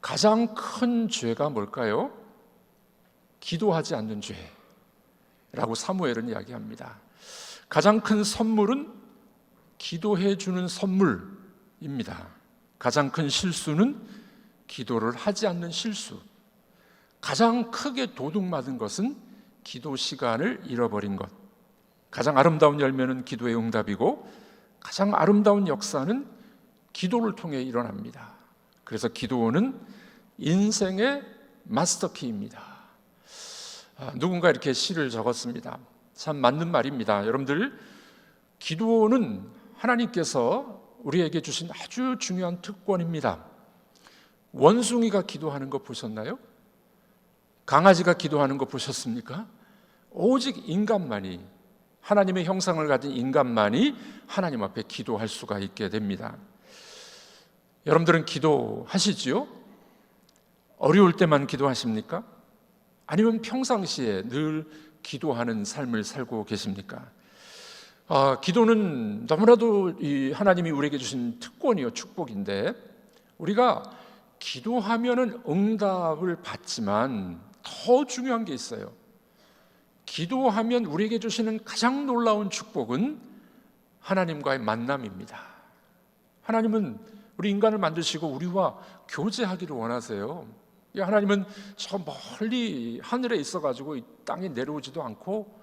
가장 큰 죄가 뭘까요? 기도하지 않는 죄라고 사무엘은 이야기합니다. 가장 큰 선물은 기도해 주는 선물입니다. 가장 큰 실수는 기도를 하지 않는 실수. 가장 크게 도둑맞은 것은 기도 시간을 잃어버린 것. 가장 아름다운 열매는 기도의 응답이고 가장 아름다운 역사는 기도를 통해 일어납니다. 그래서 기도는 인생의 마스터키입니다. 누군가 이렇게 시를 적었습니다. 참 맞는 말입니다. 여러분들, 기도는 하나님께서 우리에게 주신 아주 중요한 특권입니다. 원숭이가 기도하는 거 보셨나요? 강아지가 기도하는 거 보셨습니까? 오직 인간만이, 하나님의 형상을 가진 인간만이 하나님 앞에 기도할 수가 있게 됩니다. 여러분들은 기도하시지요? 어려울 때만 기도하십니까? 아니면 평상시에 늘 기도하는 삶을 살고 계십니까? 기도는 너무나도 하나님이 우리에게 주신 특권이요, 축복인데, 우리가 기도하면은 응답을 받지만 더 중요한 게 있어요. 기도하면 우리에게 주시는 가장 놀라운 축복은 하나님과의 만남입니다. 하나님은 우리 인간을 만드시고 우리와 교제하기를 원하세요. 하나님은 저 멀리 하늘에 있어가지고 이 땅에 내려오지도 않고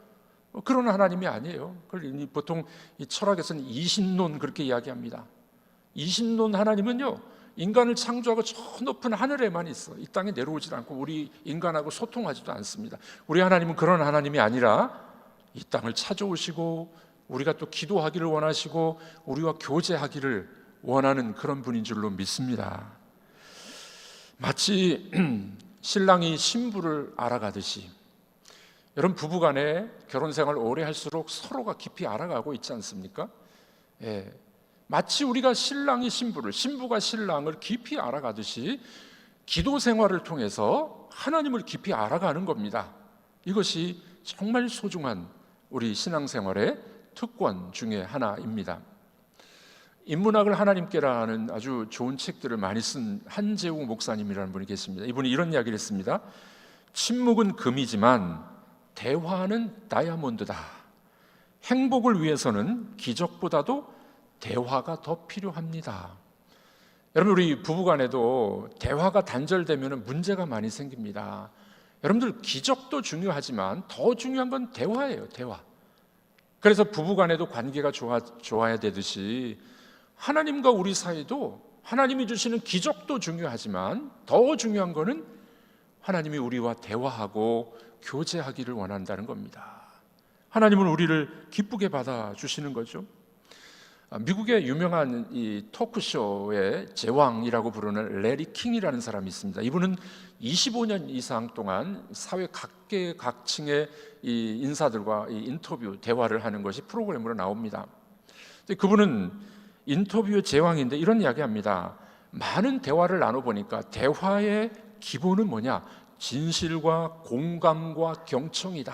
그런 하나님이 아니에요. 그걸 보통 이 철학에서는 이신론 그렇게 이야기합니다. 이신론 하나님은요, 인간을 창조하고 저 높은 하늘에만 있어. 이 땅에 내려오지 않고 우리 인간하고 소통하지도 않습니다. 우리 하나님은 그런 하나님이 아니라 이 땅을 찾아오시고 우리가 또 기도하기를 원하시고 우리와 교제하기를 원하는 그런 분인 줄로 믿습니다. 마치 신랑이 신부를 알아가듯이, 여러분, 부부간에 결혼생활 오래 할수록 서로가 깊이 알아가고 있지 않습니까? 마치 우리가 신랑이 신부를, 신부가 신랑을 깊이 알아가듯이 기도 생활을 통해서 하나님을 깊이 알아가는 겁니다. 이것이 정말 소중한 우리 신앙생활의 특권 중에 하나입니다. 인문학을 하나님께라는 아주 좋은 책들을 많이 쓴 한재우 목사님이라는 분이 계십니다. 이분이 이런 이야기를 했습니다. 침묵은 금이지만 대화는 다이아몬드다. 행복을 위해서는 기적보다도 대화가 더 필요합니다. 여러분, 우리 부부간에도 대화가 단절되면 문제가 많이 생깁니다. 여러분들, 기적도 중요하지만 더 중요한 건 대화예요. 대화. 그래서 부부간에도 관계가 좋아야 되듯이 하나님과 우리 사이도 하나님이 주시는 기적도 중요하지만 더 중요한 거는 하나님이 우리와 대화하고 교제하기를 원한다는 겁니다. 하나님은 우리를 기쁘게 받아주시는 거죠. 미국의 유명한 이 토크쇼의 제왕이라고 부르는 레리 킹이라는 사람이 있습니다. 이분은 25년 이상 동안 사회 각계각층의 이 인사들과 이 인터뷰, 대화를 하는 것이 프로그램으로 나옵니다. 그분은 인터뷰의 제왕인데 이런 이야기합니다. 많은 대화를 나눠보니까 대화의 기본은 뭐냐? 진실과 공감과 경청이다.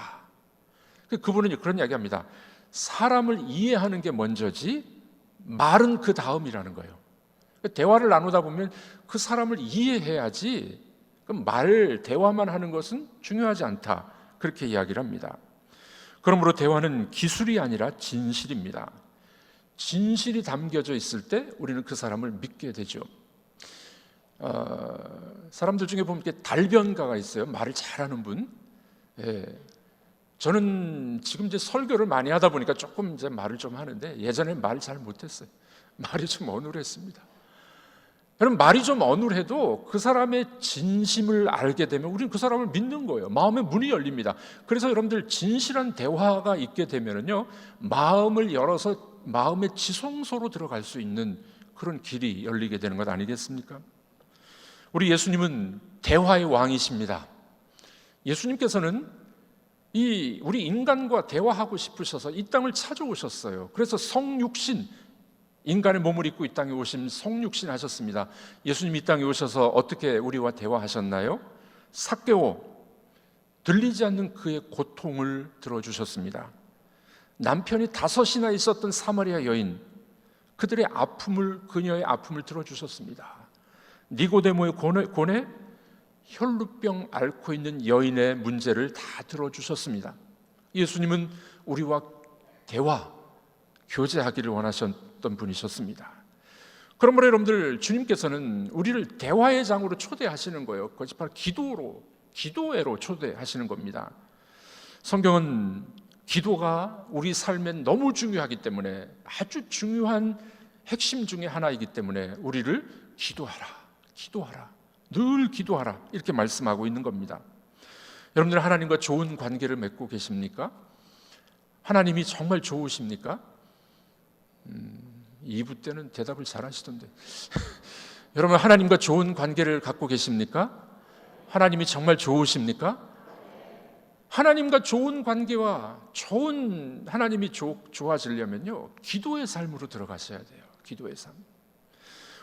그분은 그런 이야기합니다. 사람을 이해하는 게 먼저지 말은 그 다음이라는 거예요. 대화를 나누다 보면 그 사람을 이해해야지, 대화만 하는 것은 중요하지 않다, 그렇게 이야기를 합니다. 그러므로 대화는 기술이 아니라 진실입니다. 진실이 담겨져 있을 때 우리는 그 사람을 믿게 되죠. 사람들 중에 보면 달변가가 있어요. 말을 잘하는 분. 저는 지금 이제 설교를 많이 하다 보니까 조금 이제 말을 좀 하는데 예전에 말 잘 못했어요. 말이 좀 어눌했습니다. 여러분, 말이 좀 어눌해도 그 사람의 진심을 알게 되면 우리는 그 사람을 믿는 거예요. 마음의 문이 열립니다. 그래서 여러분들, 진실한 대화가 있게 되면은요, 마음을 열어서 마음의 지성소로 들어갈 수 있는 그런 길이 열리게 되는 것 아니겠습니까? 우리 예수님은 대화의 왕이십니다. 예수님께서는 우리 인간과 대화하고 싶으셔서 이 땅을 찾아오셨어요. 그래서 성육신, 인간의 몸을 입고 이 땅에 오신 성육신 하셨습니다. 예수님이 이 땅에 오셔서 어떻게 우리와 대화하셨나요? 삭개오, 들리지 않는 그의 고통을 들어주셨습니다. 남편이 5이나 있었던 사마리아 여인, 그녀의 아픔을 들어주셨습니다. 니고데모의 고뇌, 혈루병 앓고 있는 여인의 문제를 다 들어주셨습니다. 예수님은 우리와 대화, 교제하기를 원하셨던 분이셨습니다. 그러므로 여러분들, 주님께서는 우리를 대화의 장으로 초대하시는 거예요. 그것이 바로 기도회로 초대하시는 겁니다. 성경은 기도가 우리 삶에 너무 중요하기 때문에, 아주 중요한 핵심 중에 하나이기 때문에 우리를 기도하라, 늘 기도하라, 이렇게 말씀하고 있는 겁니다. 여러분들, 하나님과 좋은 관계를 맺고 계십니까? 하나님이 정말 좋으십니까? 2부 때는 대답을 잘 하시던데 여러분, 하나님과 좋은 관계를 갖고 계십니까? 하나님이 정말 좋으십니까? 하나님과 좋은 관계와 좋은 하나님이 좋아지려면요, 기도의 삶으로 들어가셔야 돼요. 기도의 삶.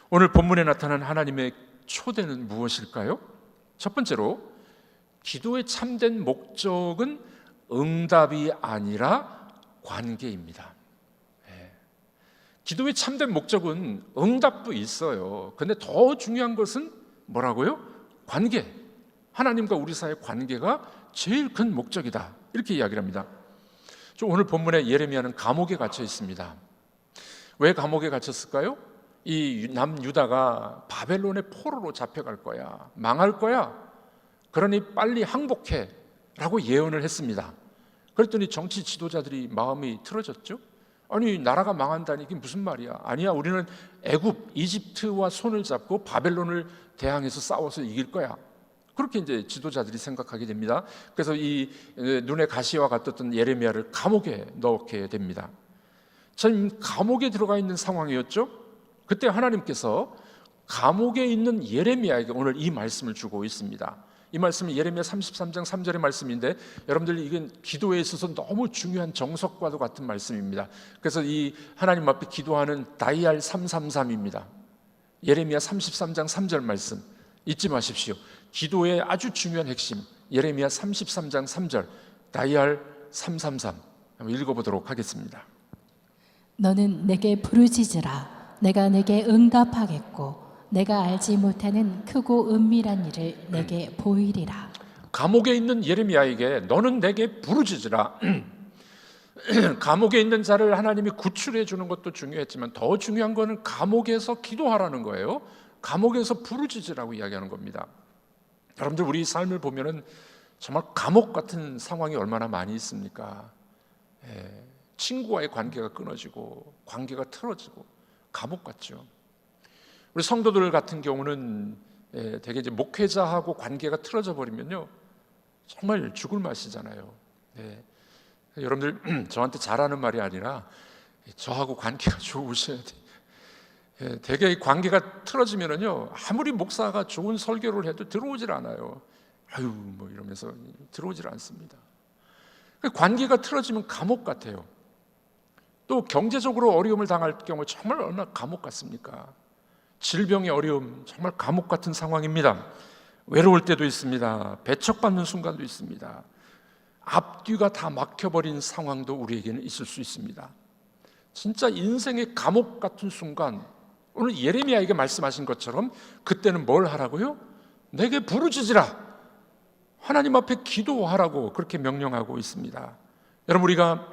오늘 본문에 나타난 하나님의 초대는 무엇일까요? 첫 번째로, 기도의 참된 목적은 응답이 아니라 관계입니다. 기도의 참된 목적은 응답도 있어요. 근데 더 중요한 것은 뭐라고요? 관계. 하나님과 우리 사이의 관계가 제일 큰 목적이다, 이렇게 이야기를 합니다. 오늘 본문에 예레미야는 감옥에 갇혀 있습니다. 왜 감옥에 갇혔을까요? 이 남유다가 바벨론의 포로로 잡혀갈 거야, 망할 거야, 그러니 빨리 항복해 라고 예언을 했습니다. 그랬더니 정치 지도자들이 마음이 틀어졌죠. 아니, 나라가 망한다니 이게 무슨 말이야? 아니야, 우리는 애굽, 이집트와 손을 잡고 바벨론을 대항해서 싸워서 이길 거야. 그렇게 이제 지도자들이 생각하게 됩니다. 그래서 이 눈에 가시와 같았던 예레미야를 감옥에 넣게 됩니다. 참 감옥에 들어가 있는 상황이었죠. 그때 하나님께서 감옥에 있는 예레미야에게 오늘 이 말씀을 주고 있습니다. 이 말씀은 예레미야 33장 3절의 말씀인데, 여러분들, 이건 기도에 있어서 너무 중요한 정석과도 같은 말씀입니다. 그래서 이 하나님 앞에 기도하는 다이알 333입니다. 예레미야 33장 3절 말씀 잊지 마십시오. 기도의 아주 중요한 핵심, 예레미야 33장 3절 다이알 333 한번 읽어보도록 하겠습니다. 너는 내게 부르짖으라. 내가 내게 응답하겠고 내가 알지 못하는 크고 은밀한 일을 내게 보이리라. 감옥에 있는 예레미야에게 너는 내게 부르짖으라. 감옥에 있는 자를 하나님이 구출해 주는 것도 중요했지만 더 중요한 것은 감옥에서 기도하라는 거예요. 감옥에서 부르짖으라고 이야기하는 겁니다. 여러분들, 우리 삶을 보면은 정말 감옥 같은 상황이 얼마나 많이 있습니까? 친구와의 관계가 끊어지고 관계가 틀어지고 감옥 같죠. 우리 성도들 같은 경우는 되게 이제 목회자하고 관계가 틀어져 버리면요, 정말 죽을 맛이잖아요. 여러분들, 저한테 잘하는 말이 아니라 저하고 관계가 좋으셔야 돼요. 되게 관계가 틀어지면은요, 아무리 목사가 좋은 설교를 해도 들어오질 않아요. 아유, 뭐 이러면서 들어오질 않습니다. 관계가 틀어지면 감옥 같아요. 또 경제적으로 어려움을 당할 경우 정말 얼마나 감옥 같습니까? 질병의 어려움, 정말 감옥 같은 상황입니다. 외로울 때도 있습니다. 배척받는 순간도 있습니다. 앞뒤가 다 막혀버린 상황도 우리에게는 있을 수 있습니다. 진짜 인생의 감옥 같은 순간, 오늘 예레미야에게 말씀하신 것처럼 그때는 뭘 하라고요? 내게 부르짖으라. 하나님 앞에 기도하라고 그렇게 명령하고 있습니다. 여러분, 우리가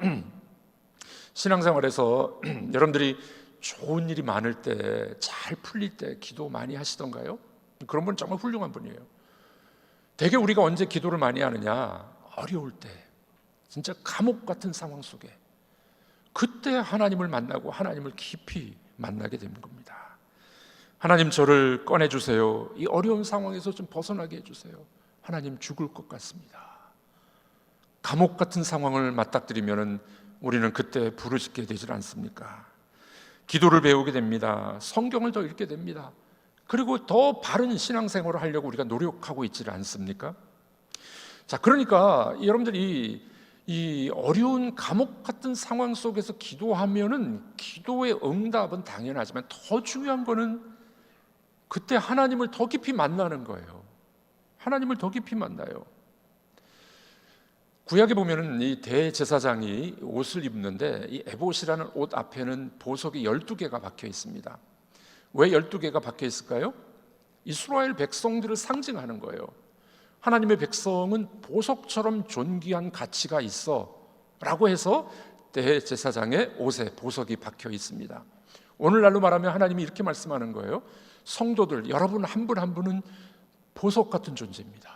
신앙생활에서 여러분들이 좋은 일이 많을 때, 잘 풀릴 때 기도 많이 하시던가요? 그런 분은 정말 훌륭한 분이에요. 되게 우리가 언제 기도를 많이 하느냐? 어려울 때, 진짜 감옥 같은 상황 속에, 그때 하나님을 만나고 하나님을 깊이 만나게 되는 겁니다. 하나님, 저를 꺼내주세요. 이 어려운 상황에서 좀 벗어나게 해주세요. 하나님, 죽을 것 같습니다. 감옥 같은 상황을 맞닥뜨리면 우리는 그때 부르짖게 되질 않습니까? 기도를 배우게 됩니다. 성경을 더 읽게 됩니다. 그리고 더 바른 신앙생활을 하려고 우리가 노력하고 있지를 않습니까? 자, 그러니까 여러분들이 이 어려운 감옥 같은 상황 속에서 기도하면은 기도의 응답은 당연하지만 더 중요한 거는 그때 하나님을 더 깊이 만나는 거예요. 하나님을 더 깊이 만나요. 구약에 보면은 이 대제사장이 옷을 입는데 이 에봇이라는 옷 앞에는 보석이 12개가 박혀 있습니다. 왜 12개가 박혀 있을까요? 이스라엘 백성들을 상징하는 거예요. 하나님의 백성은 보석처럼 존귀한 가치가 있어 라고 해서 대제사장의 옷에 보석이 박혀 있습니다. 오늘날로 말하면 하나님이 이렇게 말씀하는 거예요. 성도들, 여러분 한 분 한 분은 보석 같은 존재입니다.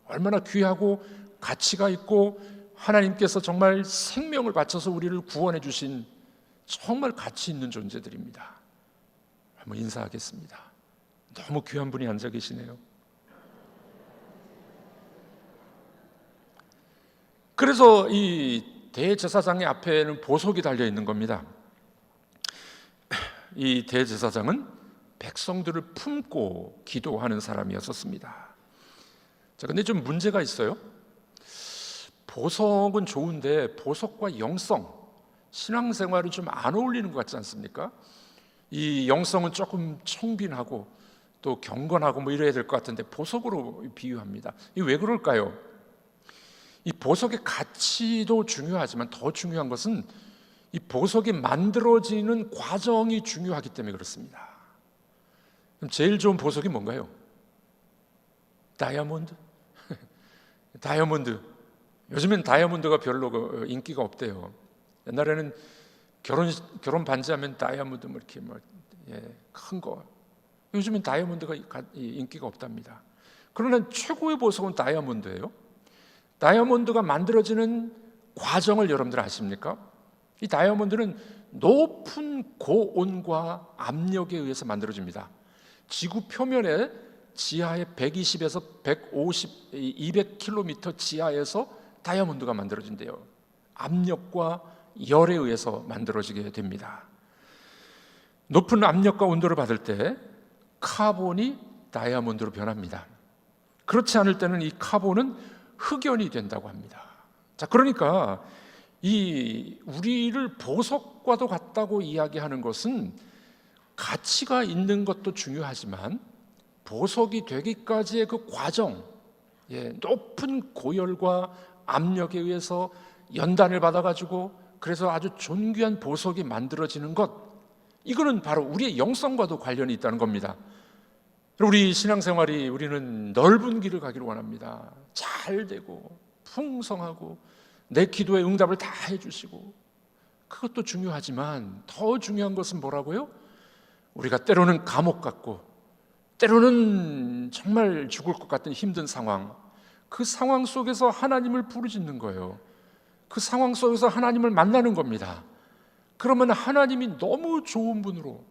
얼마나 귀하고 가치가 있고 하나님께서 정말 생명을 바쳐서 우리를 구원해 주신 정말 가치 있는 존재들입니다. 한번 인사하겠습니다. 너무 귀한 분이 앉아 계시네요. 그래서 이 대제사장의 앞에는 보석이 달려 있는 겁니다. 이 대제사장은 백성들을 품고 기도하는 사람이었습니다. 자, 근데 좀 문제가 있어요. 보석은 좋은데 보석과 영성, 신앙생활은 좀 안 어울리는 것 같지 않습니까? 이 영성은 조금 청빈하고 또 경건하고 뭐 이래야 될 것 같은데 보석으로 비유합니다. 이게 왜 그럴까요? 이 보석의 가치도 중요하지만 더 중요한 것은 이 보석이 만들어지는 과정이 중요하기 때문에 그렇습니다. 그럼 제일 좋은 보석이 뭔가요? 다이아몬드? 다이아몬드. 요즘엔 다이아몬드가 별로 인기가 없대요. 옛날에는 결혼 반지하면 다이아몬드 뭐 이렇게 큰 거. 요즘엔 다이아몬드가 인기가 없답니다. 그러나 최고의 보석은 다이아몬드예요. 다이아몬드가 만들어지는 과정을 여러분들 아십니까? 이 다이아몬드는 높은 고온과 압력에 의해서 만들어집니다. 지구 표면에 지하에 120에서 150, 200km 지하에서 다이아몬드가 만들어진대요. 압력과 열에 의해서 만들어지게 됩니다. 높은 압력과 온도를 받을 때 카본이 다이아몬드로 변합니다. 그렇지 않을 때는 이 카본은 흑연이 된다고 합니다. 자, 그러니까 이 우리를 보석과도 같다고 이야기하는 것은 가치가 있는 것도 중요하지만 보석이 되기까지의 그 과정, 높은 고열과 압력에 의해서 연단을 받아가지고 그래서 아주 존귀한 보석이 만들어지는 것, 이거는 바로 우리의 영성과도 관련이 있다는 겁니다. 우리 신앙생활이 우리는 넓은 길을 가기를 원합니다. 잘 되고 풍성하고 내 기도에 응답을 다 해주시고, 그것도 중요하지만 더 중요한 것은 뭐라고요? 우리가 때로는 감옥 같고 때로는 정말 죽을 것 같은 힘든 상황, 그 상황 속에서 하나님을 부르짖는 거예요. 그 상황 속에서 하나님을 만나는 겁니다. 그러면 하나님이 너무 좋은 분으로,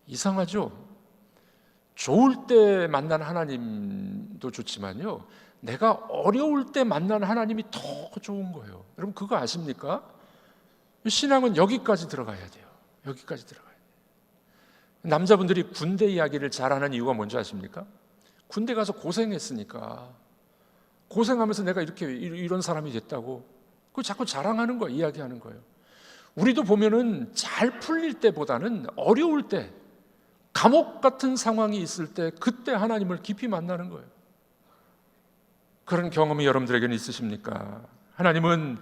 이상하죠? 좋을 때 만난 하나님도 좋지만요, 내가 어려울 때 만난 하나님이 더 좋은 거예요. 여러분 그거 아십니까? 신앙은 여기까지 들어가야 돼요. 여기까지 들어가야 돼요. 남자분들이 군대 이야기를 잘하는 이유가 뭔지 아십니까? 군대 가서 고생했으니까, 고생하면서 내가 이런 사람이 됐다고 그걸 자꾸 자랑하는 거예요. 이야기하는 거예요. 우리도 보면은 잘 풀릴 때보다는 어려울 때, 감옥 같은 상황이 있을 때, 그때 하나님을 깊이 만나는 거예요. 그런 경험이 여러분들에게는 있으십니까? 하나님은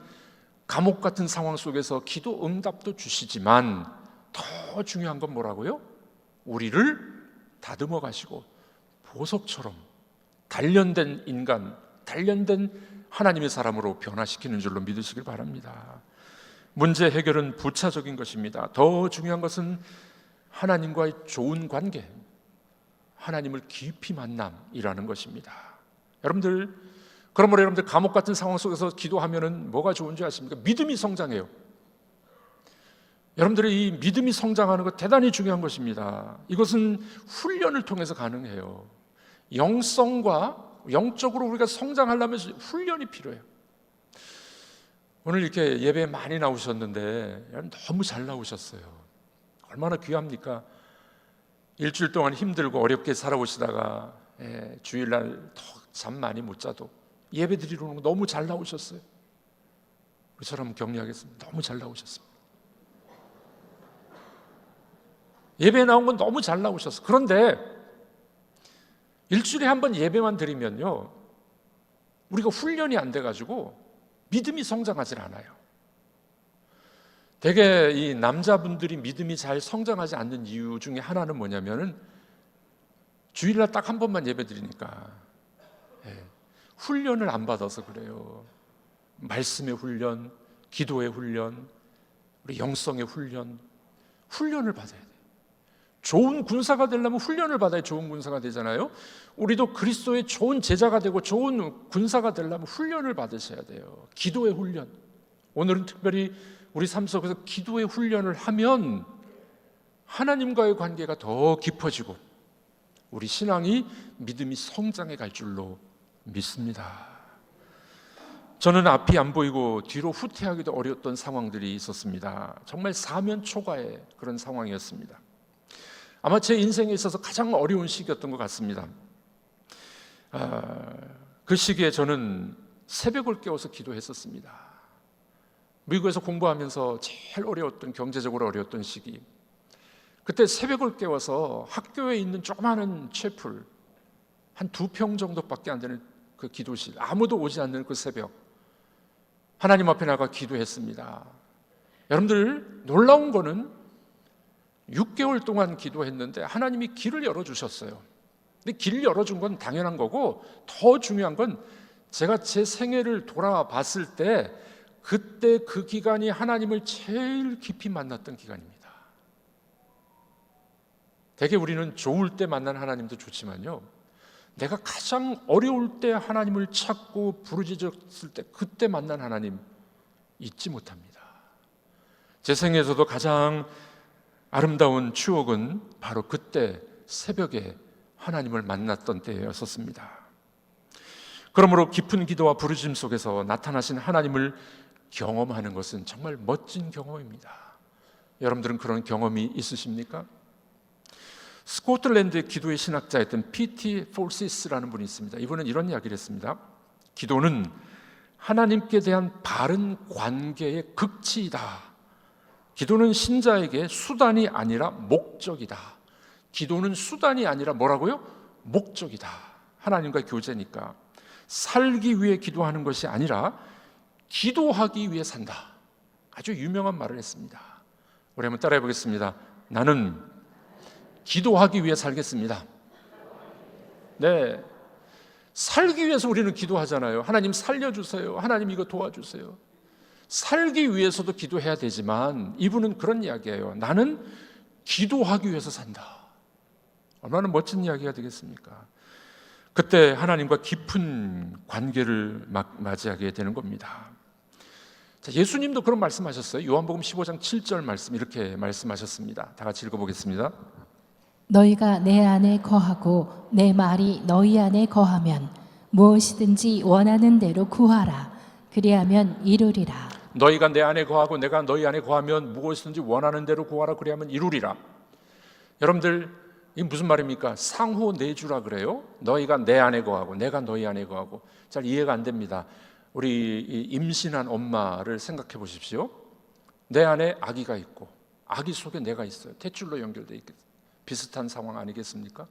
감옥 같은 상황 속에서 기도 응답도 주시지만 더 중요한 건 뭐라고요? 우리를 다듬어 가시고 보석처럼 단련된 인간, 단련된 하나님의 사람으로 변화시키는 줄로 믿으시길 바랍니다. 문제 해결은 부차적인 것입니다. 더 중요한 것은 하나님과의 좋은 관계, 하나님을 깊이 만남이라는 것입니다. 그러므로 여러분들 감옥 같은 상황 속에서 기도하면은 뭐가 좋은지 아십니까? 믿음이 성장해요. 여러분들이 이 믿음이 성장하는 것 대단히 중요한 것입니다. 이것은 훈련을 통해서 가능해요. 영적으로 우리가 성장하려면 훈련이 필요해요. 오늘 이렇게 예배에 많이 나오셨는데 너무 잘 나오셨어요. 얼마나 귀합니까? 일주일 동안 힘들고 어렵게 살아오시다가 주일날 더 잠 많이 못 자도 예배 드리러 오는 거 너무 잘 나오셨어요. 우리처럼 격려하겠습니다. 너무 잘 나오셨습니다. 예배에 나온 건 너무 잘 나오셨어요. 그런데 일주일에 한 번 예배만 드리면요, 우리가 훈련이 안 돼가지고 믿음이 성장하지 않아요. 대개 이 남자분들이 믿음이 잘 성장하지 않는 이유 중에 하나는 뭐냐면은 주일날 딱 한 번만 예배 드리니까 훈련을 안 받아서 그래요. 말씀의 훈련, 기도의 훈련, 우리 영성의 훈련을 받아야 돼요. 좋은 군사가 되려면 훈련을 받아야 좋은 군사가 되잖아요. 우리도 그리스도의 좋은 제자가 되고 좋은 군사가 되려면 훈련을 받으셔야 돼요. 기도의 훈련. 오늘은 특별히 우리 삶 속에서 기도의 훈련을 하면 하나님과의 관계가 더 깊어지고 우리 신앙이 믿음이 성장해 갈 줄로 믿습니다. 저는 앞이 안 보이고 뒤로 후퇴하기도 어려웠던 상황들이 있었습니다. 정말 사면초가의 그런 상황이었습니다. 아마 제 인생에 있어서 가장 어려운 시기였던 것 같습니다. 그 시기에 저는 새벽을 깨워서 기도했었습니다. 미국에서 공부하면서 제일 어려웠던, 경제적으로 어려웠던 시기. 그때 새벽을 깨워서 학교에 있는 조그마한 채플 한 2평 정도밖에 안 되는 그 기도실, 아무도 오지 않는 그 새벽, 하나님 앞에 나가 기도했습니다. 여러분들, 놀라운 거는 6개월 동안 기도했는데 하나님이 길을 열어주셨어요. 근데 길을 열어준 건 당연한 거고, 더 중요한 건 제가 제 생애를 돌아봤을 때 그때 그 기간이 하나님을 제일 깊이 만났던 기간입니다. 대개 우리는 좋을 때 만난 하나님도 좋지만요, 내가 가장 어려울 때 하나님을 찾고 부르짖었을 때 그때 만난 하나님 잊지 못합니다. 제 생에서도 가장 아름다운 추억은 바로 그때 새벽에 하나님을 만났던 때였었습니다. 그러므로 깊은 기도와 부르짖음 속에서 나타나신 하나님을 경험하는 것은 정말 멋진 경험입니다. 여러분들은 그런 경험이 있으십니까? 스코틀랜드의 기도의 신학자였던 P.T. 폴시스라는 분이 있습니다. 이분은 이런 이야기를 했습니다. 기도는 하나님께 대한 바른 관계의 극치이다. 기도는 신자에게 수단이 아니라 목적이다. 기도는 수단이 아니라 뭐라고요? 목적이다. 하나님과 교제니까. 살기 위해 기도하는 것이 아니라 기도하기 위해 산다. 아주 유명한 말을 했습니다. 우리 한번 따라해 보겠습니다. 나는 기도하기 위해 살겠습니다. 네, 살기 위해서 우리는 기도하잖아요. 하나님 살려주세요. 하나님 이거 도와주세요. 살기 위해서도 기도해야 되지만 이분은 그런 이야기예요. 나는 기도하기 위해서 산다. 얼마나 멋진 이야기가 되겠습니까? 그때 하나님과 깊은 관계를 맞이하게 되는 겁니다. 자, 예수님도 그런 말씀하셨어요. 요한복음 15장 7절 말씀 이렇게 말씀하셨습니다. 다 같이 읽어보겠습니다. 너희가 내 안에 거하고 내 말이 너희 안에 거하면 무엇이든지 원하는 대로 구하라. 그리하면 이루리라. 너희가 내 안에 거하고 내가 너희 안에 거하면 무엇이든지 원하는 대로 구하라. 그리하면 이루리라. 여러분들, 이게 무슨 말입니까? 상호 내주라 그래요. 너희가 내 안에 거하고 내가 너희 안에 거하고. 잘 이해가 안 됩니다. 우리 임신한 엄마를 생각해 보십시오. 내 안에 아기가 있고 아기 속에 내가 있어요. 탯줄로 연결되어 있겠어요. 비슷한 상황 아니겠습니까?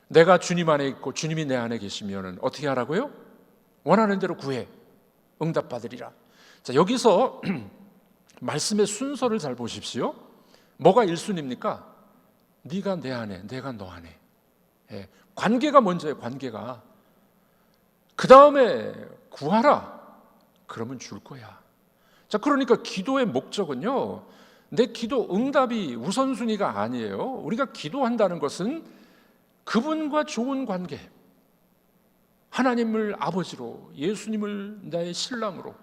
내가 주님 안에 있고 주님이 내 안에 계시면 어떻게 하라고요? 원하는 대로 구해 응답받으리라. 자, 여기서 말씀의 순서를 잘 보십시오. 뭐가 1순위입니까? 네가 내 안에, 내가 너 안에. 관계가 먼저예요. 관계가. 그 다음에 구하라. 그러면 줄 거야. 자, 그러니까 기도의 목적은요, 내 기도 응답이 우선순위가 아니에요. 우리가 기도한다는 것은 그분과 좋은 관계, 하나님을 아버지로, 예수님을 나의 신랑으로,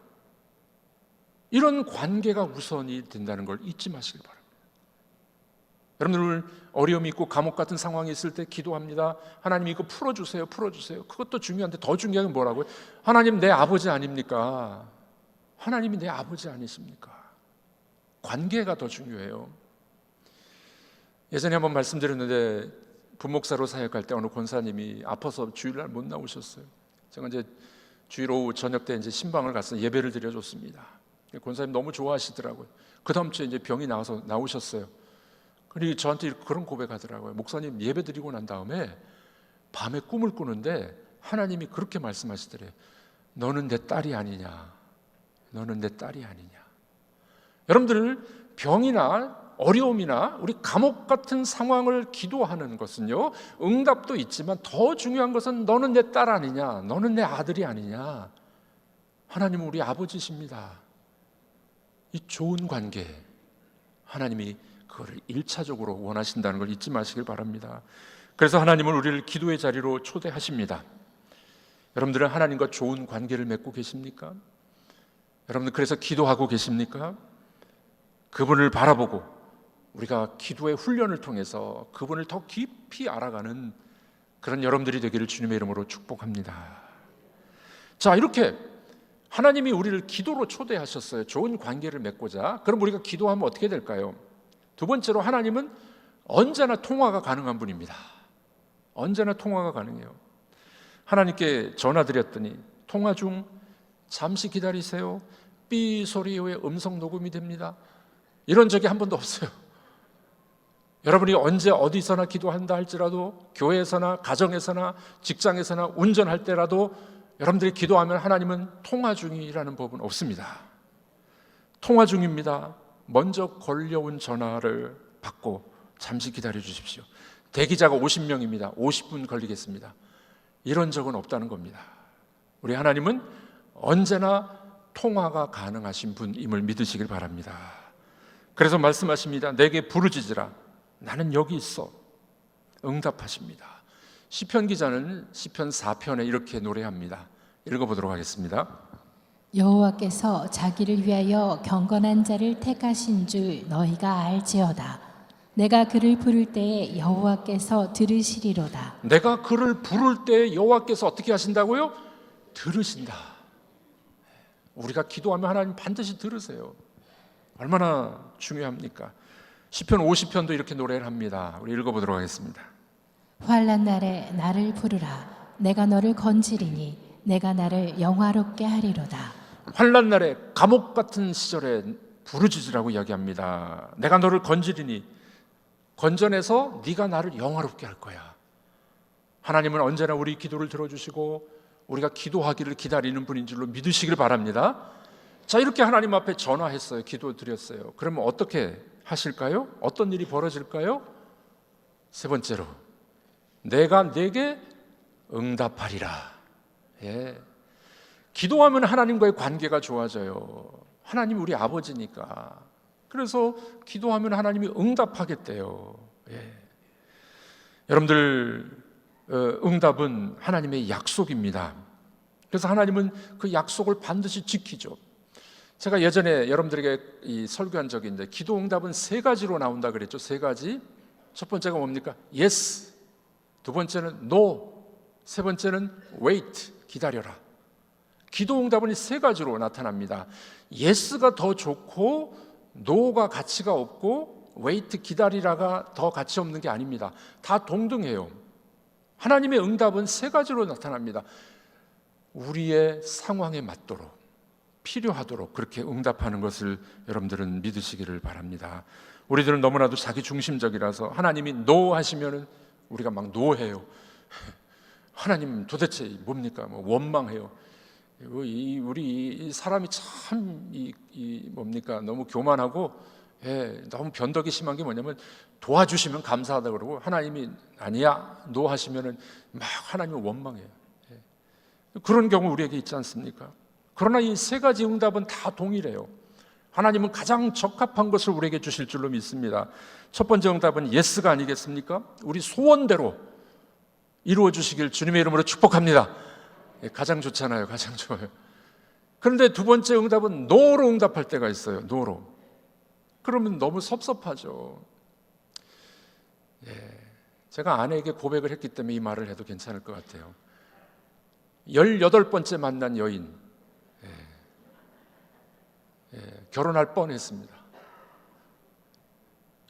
이런 관계가 우선이 된다는 걸 잊지 마시길 바랍니다. 여러분들 어려움이 있고 감옥 같은 상황이 있을 때 기도합니다. 하나님 이거 풀어주세요. 풀어주세요. 그것도 중요한데 더 중요한 건 뭐라고요? 하나님 내 아버지 아닙니까? 하나님이 내 아버지 아니십니까? 관계가 더 중요해요. 예전에 한번 말씀드렸는데 부목사로 사역할 때 어느 권사님이 아파서 주일날 못 나오셨어요. 제가 이제 주일 오후 저녁 때 이제 신방을 가서 예배를 드려줬습니다. 권사님 너무 좋아하시더라고요. 그 다음 주에 이제 병이 나와서 나오셨어요. 그리고 저한테 그런 고백하더라고요. 목사님 예배 드리고 난 다음에 밤에 꿈을 꾸는데 하나님이 그렇게 말씀하시더래요. 너는 내 딸이 아니냐. 너는 내 딸이 아니냐. 여러분들 병이나 어려움이나 우리 감옥 같은 상황을 기도하는 것은요, 응답도 있지만 더 중요한 것은 너는 내 딸 아니냐, 너는 내 아들이 아니냐. 하나님은 우리 아버지십니다. 이 좋은 관계, 하나님이 그거를 1차적으로 원하신다는 걸 잊지 마시길 바랍니다. 그래서 하나님은 우리를 기도의 자리로 초대하십니다. 여러분들은 하나님과 좋은 관계를 맺고 계십니까? 여러분들 그래서 기도하고 계십니까? 그분을 바라보고 우리가 기도의 훈련을 통해서 그분을 더 깊이 알아가는 그런 여러분들이 되기를 주님의 이름으로 축복합니다. 자, 이렇게 하나님이 우리를 기도로 초대하셨어요. 좋은 관계를 맺고자. 그럼 우리가 기도하면 어떻게 될까요? 두 번째로, 하나님은 언제나 통화가 가능한 분입니다. 언제나 통화가 가능해요. 하나님께 전화드렸더니 통화 중, 잠시 기다리세요, 삐 소리 이후에 음성 녹음이 됩니다. 이런 적이 한 번도 없어요. 여러분이 언제 어디서나 기도한다 할지라도, 교회에서나 가정에서나 직장에서나 운전할 때라도 여러분들이 기도하면 하나님은 통화 중이라는 법은 없습니다. 통화 중입니다. 먼저 걸려온 전화를 받고 잠시 기다려 주십시오. 대기자가 50명입니다. 50분 걸리겠습니다. 이런 적은 없다는 겁니다. 우리 하나님은 언제나 통화가 가능하신 분임을 믿으시길 바랍니다. 그래서 말씀하십니다. 내게 부르짖으라, 나는 여기 있어. 응답하십니다. 시편 기자는 시편 4편에 이렇게 노래합니다. 읽어보도록 하겠습니다. 여호와께서 자기를 위하여 경건한 자를 택하신 줄 너희가 알지어다. 내가 그를 부를 때에 여호와께서 들으시리로다. 내가 그를 부를 때 여호와께서 어떻게 하신다고요? 들으신다. 우리가 기도하면 하나님 반드시 들으세요. 얼마나 중요합니까? 시편 50편도 이렇게 노래를 합니다. 우리 읽어보도록 하겠습니다. 환난 날에 나를 부르라. 내가 너를 건지리니 내가 나를 영화롭게 하리로다. 환난 날에, 감옥 같은 시절에 부르짖으라고 이야기합니다. 내가 너를 건지리니, 건져내서 네가 나를 영화롭게 할 거야. 하나님은 언제나 우리 기도를 들어주시고 우리가 기도하기를 기다리는 분인 줄로 믿으시길 바랍니다. 자, 이렇게 하나님 앞에 전화했어요. 기도 드렸어요. 그러면 어떻게 하실까요? 어떤 일이 벌어질까요? 세 번째로, 내가 네게 응답하리라. 예. 기도하면 하나님과의 관계가 좋아져요. 하나님 우리 아버지니까. 그래서 기도하면 하나님이 응답하겠대요. 예. 여러분들, 응답은 하나님의 약속입니다. 그래서 하나님은 그 약속을 반드시 지키죠. 제가 예전에 여러분들에게 설교한 적이 있는데, 기도 응답은 세 가지로 나온다 그랬죠. 세 가지. 첫 번째가 뭡니까? Yes. 두 번째는 No. 세 번째는 Wait. 기다려라. 기도 응답은 이 세 가지로 나타납니다. Yes가 더 좋고 No가 가치가 없고 Wait, 기다리라가 더 가치 없는 게 아닙니다. 다 동등해요. 하나님의 응답은 세 가지로 나타납니다. 우리의 상황에 맞도록, 필요하도록 그렇게 응답하는 것을 여러분들은 믿으시기를 바랍니다. 우리들은 너무나도 자기 중심적이라서 하나님이 노 하시면은 우리가 막 노해요. 하나님 도대체 뭡니까? 뭐 원망해요. 우리 사람이 참 뭡니까? 너무 교만하고, 너무 변덕이 심한 게 뭐냐면, 도와주시면 감사하다 그러고 하나님이 아니야 노 하시면은 막 하나님을 원망해요. 그런 경우 우리에게 있지 않습니까? 그러나 이 세 가지 응답은 다 동일해요. 하나님은 가장 적합한 것을 우리에게 주실 줄로 믿습니다. 첫 번째 응답은 예스가 아니겠습니까? 우리 소원대로 이루어 주시길 주님의 이름으로 축복합니다. 가장 좋잖아요. 가장 좋아요. 그런데 두 번째 응답은 노로 응답할 때가 있어요. 노로. 그러면 너무 섭섭하죠. 제가 아내에게 고백을 했기 때문에 이 말을 해도 괜찮을 것 같아요. 18번째 만난 여인, 결혼할 뻔했습니다.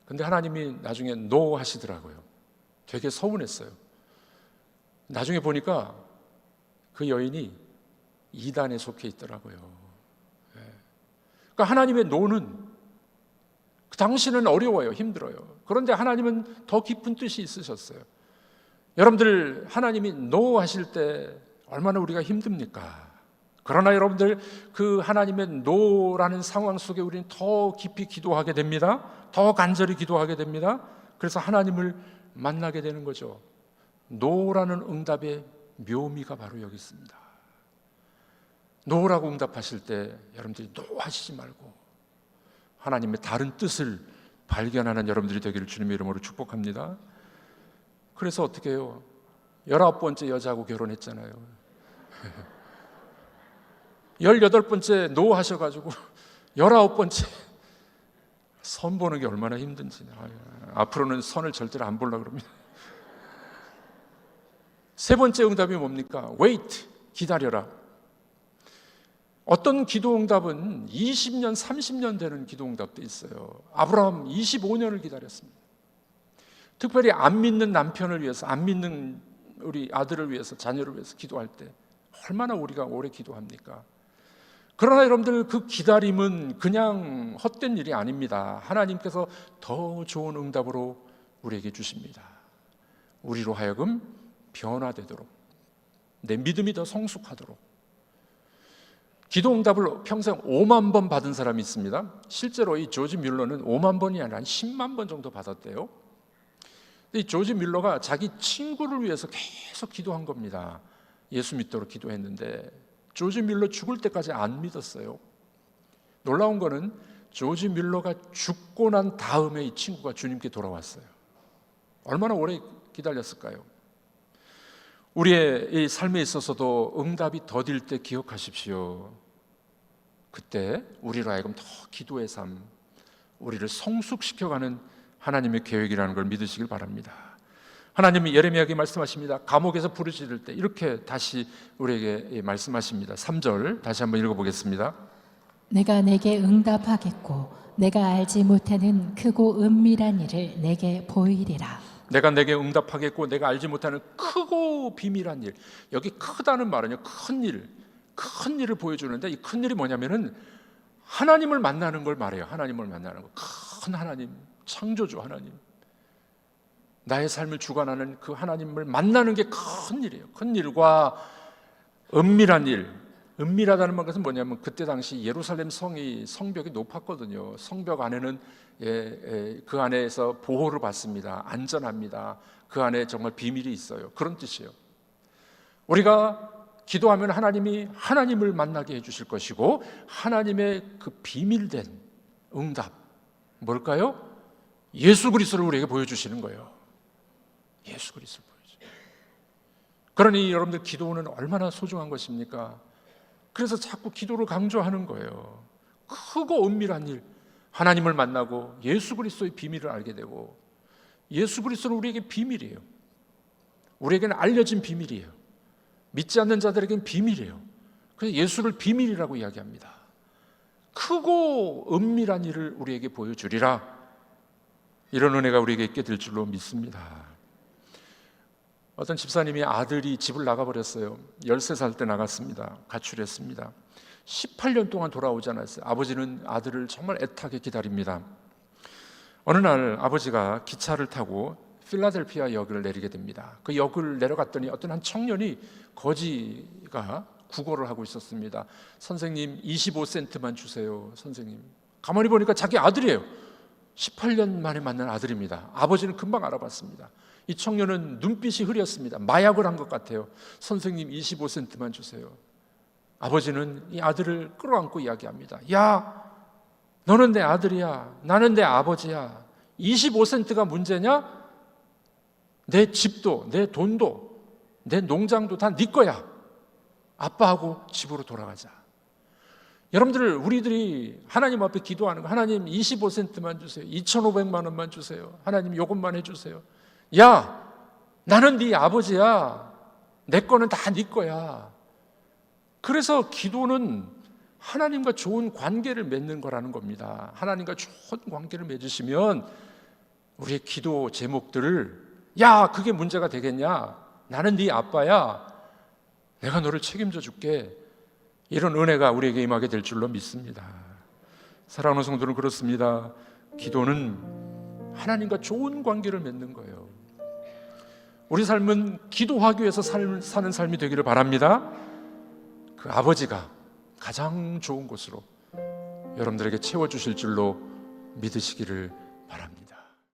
근데 하나님이 나중에 노 하시더라고요. 되게 서운했어요. 나중에 보니까 그 여인이 이단에 속해 있더라고요. 그러니까 하나님의 노는, 그 당시는 어려워요. 힘들어요. 그런데 하나님은 더 깊은 뜻이 있으셨어요. 여러분들, 하나님이 노 하실 때 얼마나 우리가 힘듭니까? 그러나 여러분들, 그 하나님의 노라는 상황 속에 우리는 더 깊이 기도하게 됩니다. 더 간절히 기도하게 됩니다. 그래서 하나님을 만나게 되는 거죠. 노라는 응답의 묘미가 바로 여기 있습니다. 노라고 응답하실 때 여러분들이 노하시지 말고 하나님의 다른 뜻을 발견하는 여러분들이 되기를 주님의 이름으로 축복합니다. 그래서 어떻게 해요? 19번째 여자하고 결혼했잖아요. 18번째 노 하셔가지고 19번째 선 보는 게 얼마나 힘든지. 앞으로는 선을 절대로 안 보려고 그럽니다. 세 번째 응답이 뭡니까? wait, 기다려라. 어떤 기도 응답은 20년, 30년 되는 기도 응답도 있어요. 아브라함 25년을 기다렸습니다. 특별히 안 믿는 남편을 위해서, 안 믿는 우리 아들을 위해서, 자녀를 위해서 기도할 때 얼마나 우리가 오래 기도합니까? 그러나 여러분들, 그 기다림은 그냥 헛된 일이 아닙니다. 하나님께서 더 좋은 응답으로 우리에게 주십니다. 우리로 하여금 변화되도록, 내 믿음이 더 성숙하도록. 기도 응답을 평생 5만 번 받은 사람이 있습니다. 실제로 이 조지 뮬러는 5만 번이 아니라 한 10만 번 정도 받았대요. 이 조지 뮬러가 자기 친구를 위해서 계속 기도한 겁니다. 예수 믿도록 기도했는데 조지 뮬러 죽을 때까지 안 믿었어요. 놀라운 거는 조지 뮬러가 죽고 난 다음에 이 친구가 주님께 돌아왔어요. 얼마나 오래 기다렸을까요? 우리의 이 삶에 있어서도 응답이 더딜 때 기억하십시오. 그때 우리로 하여금 더 기도의 삶, 우리를 성숙시켜가는 하나님의 계획이라는 걸 믿으시길 바랍니다. 하나님이 예레미야에게 말씀하십니다. 감옥에서 부르짖을 때 이렇게 다시 우리에게 말씀하십니다. 3절 다시 한번 읽어보겠습니다. 내가 내게 응답하겠고 내가 알지 못하는 크고 은밀한 일을 내게 보이리라. 내가 내게 응답하겠고 내가 알지 못하는 크고 비밀한 일. 여기 크다는 말은요, 큰 일을 보여주는데, 이 큰 일이 뭐냐면은 하나님을 만나는 걸 말해요. 하나님을 만나는 거. 큰 하나님, 창조주 하나님, 나의 삶을 주관하는 그 하나님을 만나는 게 큰 일이에요. 큰 일과 은밀한 일. 은밀하다는 것은 뭐냐면, 그때 당시 예루살렘 성벽이 높았거든요. 성벽 안에는 그 안에서 보호를 받습니다. 안전합니다. 그 안에 정말 비밀이 있어요. 그런 뜻이에요. 우리가 기도하면 하나님이 하나님을 만나게 해주실 것이고, 하나님의 그 비밀된 응답, 뭘까요? 예수 그리스도를 우리에게 보여주시는 거예요. 예수 그리스도를 보여주시는. 그러니 여러분들, 기도는 얼마나 소중한 것입니까? 그래서 자꾸 기도를 강조하는 거예요. 크고 은밀한 일, 하나님을 만나고 예수 그리스도의 비밀을 알게 되고, 예수 그리스도는 우리에게 비밀이에요. 우리에게는 알려진 비밀이에요. 믿지 않는 자들에게는 비밀이에요. 그래서 예수를 비밀이라고 이야기합니다. 크고 은밀한 일을 우리에게 보여주리라. 이런 은혜가 우리에게 있게 될 줄로 믿습니다. 어떤 집사님이 아들이 집을 나가버렸어요. 13살 때 나갔습니다. 가출했습니다. 18년 동안 돌아오지 않았어요. 아버지는 아들을 정말 애타게 기다립니다. 어느 날 아버지가 기차를 타고 필라델피아 역을 내리게 됩니다. 그 역을 내려갔더니 어떤 한 청년이, 거지가 구걸을 하고 있었습니다. 선생님, 25센트만 주세요. 선생님. 가만히 보니까 자기 아들이에요. 18년 만에 만난 아들입니다. 아버지는 금방 알아봤습니다. 이 청년은 눈빛이 흐렸습니다. 마약을 한 것 같아요. 선생님, 25센트만 주세요. 아버지는 이 아들을 끌어안고 이야기합니다. 야, 너는 내 아들이야. 나는 내 아버지야. 25센트가 문제냐? 내 집도, 내 돈도, 내 농장도 다 네 거야. 아빠하고 집으로 돌아가자. 여러분들, 우리들이 하나님 앞에 기도하는 거, 하나님 25센트만 주세요. 2,500만 원만 주세요. 하나님 요것만 해주세요. 야, 나는 네 아버지야. 내 거는 다 네 거야. 그래서 기도는 하나님과 좋은 관계를 맺는 거라는 겁니다. 하나님과 좋은 관계를 맺으시면 우리의 기도 제목들을, 야, 그게 문제가 되겠냐? 나는 네 아빠야. 내가 너를 책임져 줄게. 이런 은혜가 우리에게 임하게 될 줄로 믿습니다. 사랑하는 성도는 그렇습니다. 기도는 하나님과 좋은 관계를 맺는 거예요. 우리 삶은 기도하기 위해서 사는 삶이 되기를 바랍니다. 그 아버지가 가장 좋은 곳으로 여러분들에게 채워주실 줄로 믿으시기를 바랍니다.